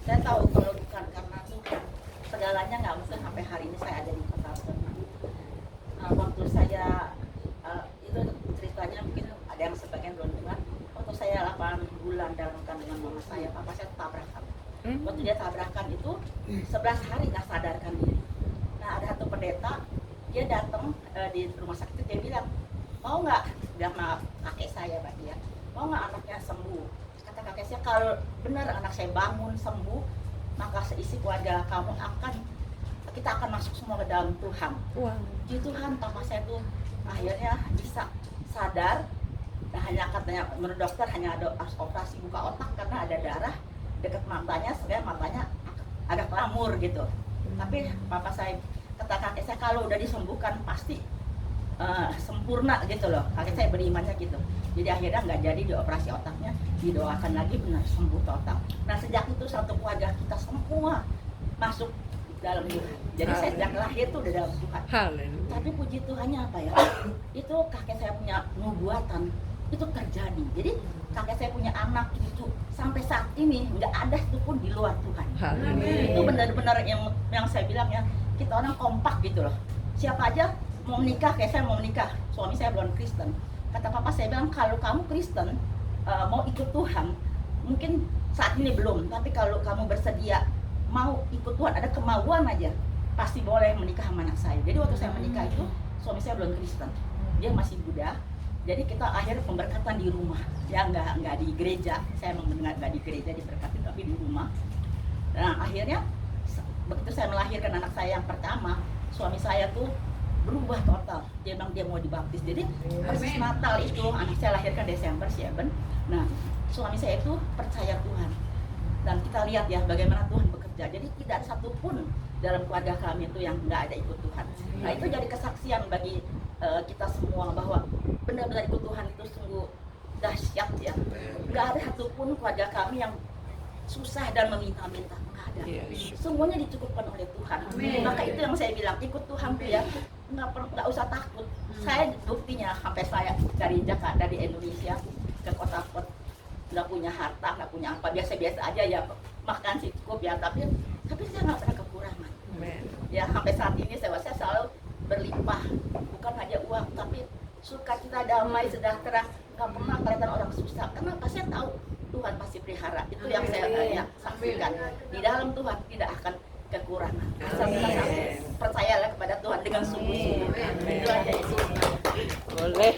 Saya tahu kalau bukan karena Tuhan, segalanya nggak mungkin sampai hari ini saya ada di kota Serna. Waktu saya itu ceritanya mungkin ada yang sebagian belum dengar. Waktu saya 8 bulan dalam kandungan mama saya, papa saya tabrakan. Waktu dia tabrakan itu 11 hari nggak sadarkan diri. Nah ada satu pendeta, dia datang di rumah sakit, dia bilang, mau nggak, dia sama kakek saya Pak, dia mau nggak anaknya sembuh. Kata kakek saya, kalau benar anak saya bangun sembuh, maka seisi keluarga kamu kita akan masuk semua ke dalam Tuhan. Wow. Di Tuhan, papa saya tuh akhirnya bisa sadar. Nah, hanya katanya menurut dokter hanya ada operasi buka otak karena ada darah dekat matanya, sebenarnya matanya agak lamur gitu. Tapi papa saya, kata kakek saya, kalau udah disembuhkan pasti sempurna gitu loh. Kakek saya berimannya gitu. Jadi akhirnya nggak jadi dioperasi otaknya, didoakan lagi benar sembuh total. Nah sejak itu satu keluarga kita semua masuk dalam Tuhan. Jadi saya sejak lahir tuh udah dalam Tuhan. Haleluya. Tapi puji Tuhannya apa ya? Itu kakek saya punya nubuatan itu terjadi. Jadi kakek saya punya anak cucu sampai saat ini nggak ada itu pun di luar Tuhan. Haleluya. Itu benar-benar yang saya bilang ya, kita orang kompak gitu loh. Siapa aja mau menikah, kayak saya mau menikah, suami saya belum Kristen. Kata papa saya bilang, kalau kamu Kristen mau ikut Tuhan, mungkin saat ini belum, tapi kalau kamu bersedia mau ikut Tuhan, ada kemauan aja, pasti boleh menikah sama anak saya. Jadi waktu saya menikah itu suami saya belum Kristen, dia masih Buddha. Jadi kita akhirnya pemberkatan di rumah, ya nggak di gereja. Saya mendengar nggak di gereja diberkati, tapi di rumah. Nah akhirnya begitu saya melahirkan anak saya yang pertama, suami saya tuh berubah total. Dia bilang dia mau dibaptis. Jadi persis Natal itu anak saya lahirkan Desember 7. Nah suami saya itu percaya Tuhan. Dan kita lihat ya bagaimana Tuhan bekerja. Jadi tidak ada satupun dalam keluarga kami itu yang nggak ada ikut Tuhan. Nah itu jadi kesaksian bagi kita semua bahwa benar-benar ikut Tuhan itu sungguh dahsyat ya. Nggak ada satupun keluarga kami yang susah dan meminta-minta, nggak ada. Semuanya dicukupkan oleh Tuhan. Maka itu yang saya bilang, ikut Tuhan tuh ya nggak usah takut. Saya buktinya sampai saya dari Jakarta, dari Indonesia ke kota-kota, nggak punya harta, nggak punya apa, biasa-biasa aja ya, makan sih cukup ya, tapi saya nggak pernah kekurangan. Ya sampai saat ini saya selalu berlimpah, bukan hanya uang, tapi sukacita, damai, sejahtera. Nggak pernah kelihatan orang susah. Kenapa? Saya tahu Tuhan pasti pelihara. Itu yang saya saksikan. Di dalam Tuhan tidak akan kekurangan. Asal kita percayalah kepada Tuhan dengan sungguh-sungguh. Itu aja itu. Boleh.